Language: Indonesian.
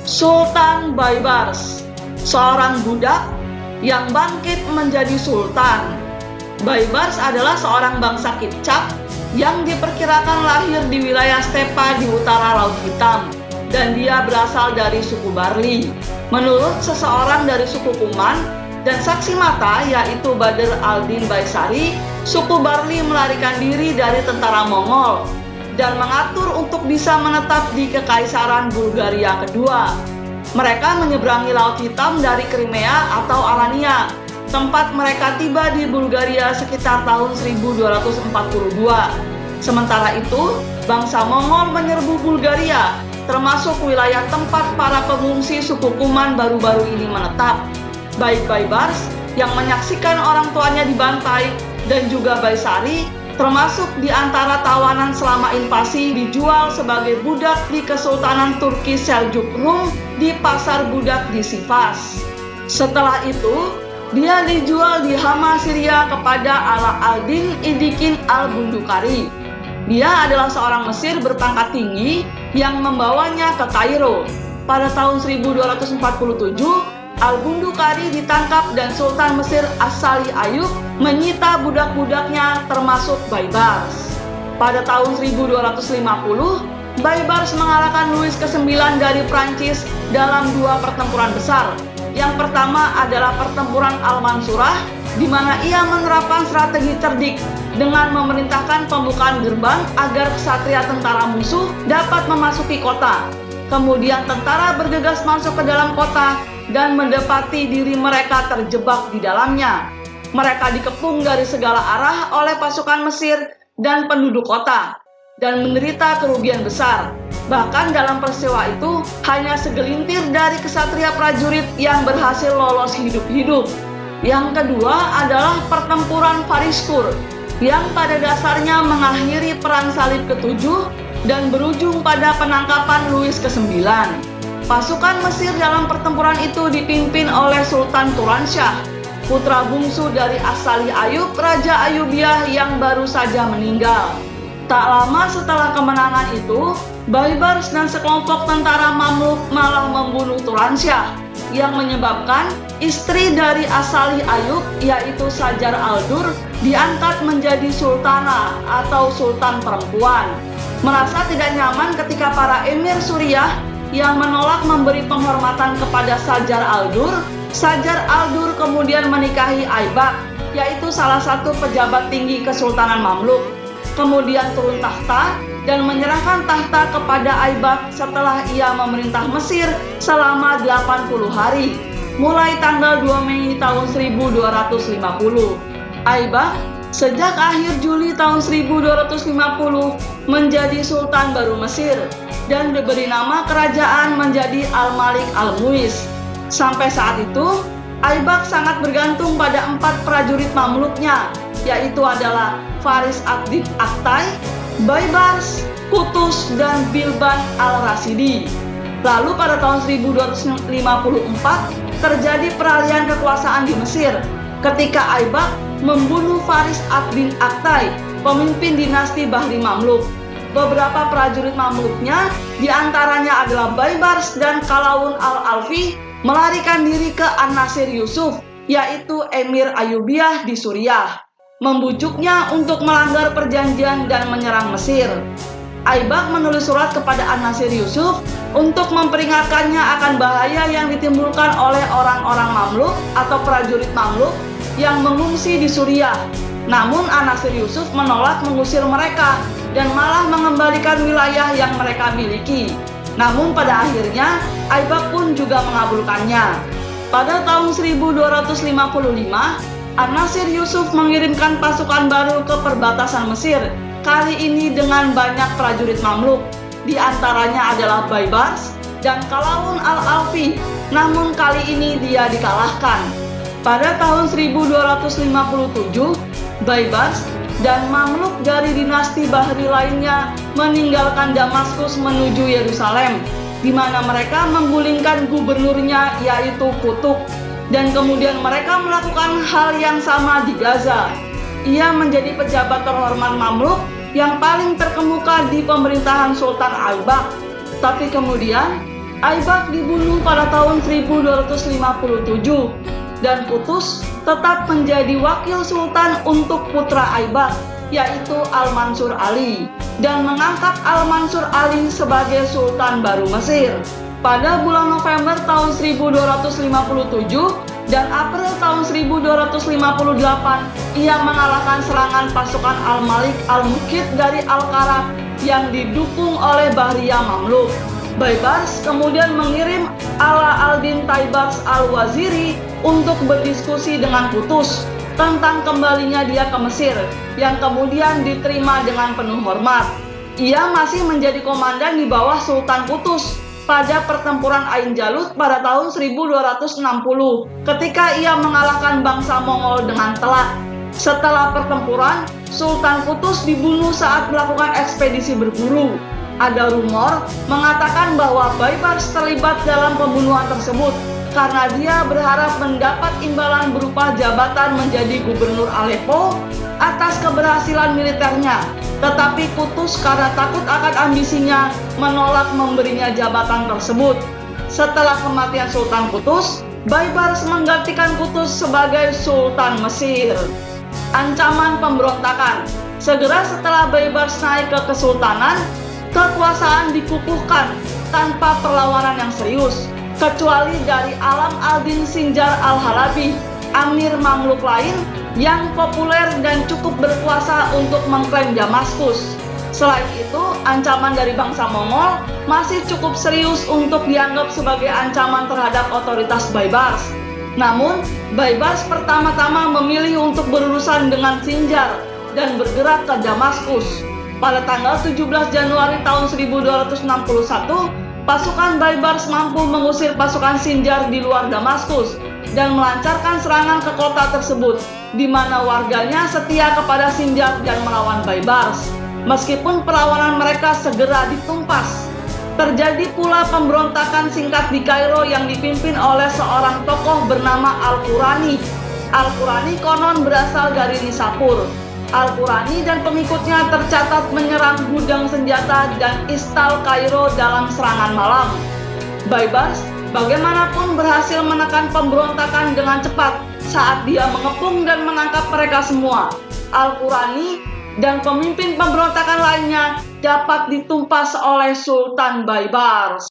Sultan Baibars, seorang budak yang bangkit menjadi sultan. Baibars adalah seorang bangsa Kipchak yang diperkirakan lahir di wilayah stepa di utara Laut Hitam, dan dia berasal dari suku Barli. Menurut seseorang dari suku Kuman dan saksi mata yaitu Badr al-Din Baisari, suku Barli melarikan diri dari tentara Mongol dan mengatur untuk bisa menetap di Kekaisaran Bulgaria kedua. Mereka menyeberangi Laut Hitam dari Crimea atau Alania, tempat mereka tiba di Bulgaria sekitar tahun 1242. Sementara itu, bangsa Mongol menyerbu Bulgaria, termasuk wilayah tempat para pengungsi suku Kuman baru-baru ini menetap. Baik Baibars yang menyaksikan orang tuanya dibantai dan juga Baisari termasuk di antara tawanan selama invasi dijual sebagai budak di Kesultanan Turki Seljuk Rum di pasar budak di Sivas. Setelah itu, dia dijual di Hama Syria kepada Ala al-Din Idikin al-Bundukari. Dia adalah seorang Mesir berpangkat tinggi yang membawanya ke Kairo. Pada tahun 1247, Al-Bundukari ditangkap dan Sultan Mesir As-Salih Ayub menyita budak-budaknya termasuk Baibars. Pada tahun 1250, Baibars mengalahkan Louis ke-9 dari Prancis dalam dua pertempuran besar. Yang pertama adalah pertempuran Al-Mansurah, di mana ia menerapkan strategi cerdik dengan memerintahkan pembukaan gerbang agar ksatria tentara musuh dapat memasuki kota. Kemudian tentara bergegas masuk ke dalam kota dan mendapati diri mereka terjebak di dalamnya. Mereka dikepung dari segala arah oleh pasukan Mesir dan penduduk kota, dan menderita kerugian besar. Bahkan dalam peristiwa itu, hanya segelintir dari ksatria prajurit yang berhasil lolos hidup-hidup. Yang kedua adalah pertempuran Fariskur, yang pada dasarnya mengakhiri Perang Salib ke-7 dan berujung pada penangkapan Louis ke-9. Pasukan Mesir dalam pertempuran itu dipimpin oleh Sultan Turansyah, putra bungsu dari As-Salih Ayub, Raja Ayubiyah yang baru saja meninggal. Tak lama setelah kemenangan itu, Baibars dan sekelompok tentara Mamluk malah membunuh Turansyah, yang menyebabkan istri dari As-Salih Ayub, yaitu Sajar al-Dur, diangkat menjadi sultana atau sultan perempuan. Merasa tidak nyaman ketika para emir Suriah yang menolak memberi penghormatan kepada Sajar al-Dur, Sajar al-Dur kemudian menikahi Aibak, yaitu salah satu pejabat tinggi Kesultanan Mamluk. Kemudian turun tahta dan menyerahkan tahta kepada Aibak setelah ia memerintah Mesir selama 80 hari, mulai tanggal 2 Mei tahun 1250. Aibak sejak akhir Juli tahun 1250 menjadi Sultan baru Mesir dan diberi nama kerajaan menjadi Al-Malik Al-Muiz. Sampai saat itu, Aibak sangat bergantung pada 4 prajurit Mamluknya, yaitu adalah Faris ad-Din Aktai, Baibars, Kutus, dan Bilban al-Rasidi. Lalu pada tahun 1254 terjadi peralihan kekuasaan di Mesir ketika Aibak membunuh Faris ad-Din Aktai, pemimpin dinasti Bahri Mamluk. Beberapa prajurit Mamluknya, diantaranya adalah Baibars dan Kalawun al-Alfi, melarikan diri ke An-Nasir Yusuf, yaitu Emir Ayubiyah di Suriah, membujuknya untuk melanggar perjanjian dan menyerang Mesir. Aibak menulis surat kepada An-Nasir Yusuf untuk memperingatkannya akan bahaya yang ditimbulkan oleh orang-orang Mamluk atau prajurit Mamluk yang mengungsi di Suriah. Namun An-Nasir Yusuf menolak mengusir mereka dan malah mengembalikan wilayah yang mereka miliki. Namun pada akhirnya Aibak pun juga mengabulkannya. Pada tahun 1255, An-Nasir Yusuf mengirimkan pasukan baru ke perbatasan Mesir, kali ini dengan banyak prajurit Mamluk. Di antaranya adalah Baibars dan Kalawun al-Alfi, namun kali ini dia dikalahkan. Pada tahun 1257, Baibars dan Mamluk dari dinasti Bahri lainnya meninggalkan Damaskus menuju Yerusalem, di mana mereka menggulingkan gubernurnya yaitu Kutuk, dan kemudian mereka melakukan hal yang sama di Gaza. Ia menjadi pejabat terhormat Mamluk yang paling terkemuka di pemerintahan Sultan Aibak. Tapi kemudian Aibak dibunuh pada tahun 1257 dan Qutuz tetap menjadi wakil sultan untuk putra Aibak, yaitu Al-Mansur Ali, dan mengangkat Al-Mansur Ali sebagai sultan baru Mesir. Pada bulan November tahun 1257 dan April tahun 1258, ia mengalahkan serangan pasukan Al-Malik Al-Muqit dari Al-Qarab yang didukung oleh Bahriyah Mamluk. Baibars kemudian mengirim Ala al-Din Taibars Al-Waziri untuk berdiskusi dengan Qutuz tentang kembalinya dia ke Mesir, yang kemudian diterima dengan penuh hormat. Ia masih menjadi komandan di bawah Sultan Qutuz pada pertempuran Ain Jalut pada tahun 1260 ketika ia mengalahkan bangsa Mongol dengan telak. Setelah pertempuran, Sultan Qutuz dibunuh saat melakukan ekspedisi berburu. Ada rumor mengatakan bahwa Baibars terlibat dalam pembunuhan tersebut karena dia berharap mendapat imbalan berupa jabatan menjadi gubernur Aleppo atas keberhasilan militernya. Tetapi Qutuz karena takut akan ambisinya menolak memberinya jabatan tersebut. Setelah kematian Sultan Qutuz, Baibars menggantikan Qutuz sebagai Sultan Mesir. Ancaman pemberontakan. Segera setelah Baibars naik ke kesultanan, kekuasaan dikukuhkan tanpa perlawanan yang serius, kecuali dari Alam al-Din Sinjar al-Halabi, Amir Mamluk lain yang populer dan cukup berkuasa untuk mengklaim Damaskus. Selain itu, ancaman dari bangsa Mongol masih cukup serius untuk dianggap sebagai ancaman terhadap otoritas Baibars. Namun, Baibars pertama-tama memilih untuk berurusan dengan Sinjar dan bergerak ke Damaskus. Pada tanggal 17 Januari tahun 1261, pasukan Baibars mampu mengusir pasukan Sinjar di luar Damaskus dan melancarkan serangan ke kota tersebut, di mana warganya setia kepada Sinjar dan melawan Baibars. Meskipun perlawanan mereka segera ditumpas, terjadi pula pemberontakan singkat di Kairo yang dipimpin oleh seorang tokoh bernama Al-Qurani. Al-Qurani konon berasal dari Nisapur. Al-Qurani dan pengikutnya tercatat menyerang gudang senjata dan istal Kairo dalam serangan malam. Baibars bagaimanapun berhasil menekan pemberontakan dengan cepat saat dia mengepung dan menangkap mereka semua. Al-Qurani dan pemimpin pemberontakan lainnya dapat ditumpas oleh Sultan Baibars.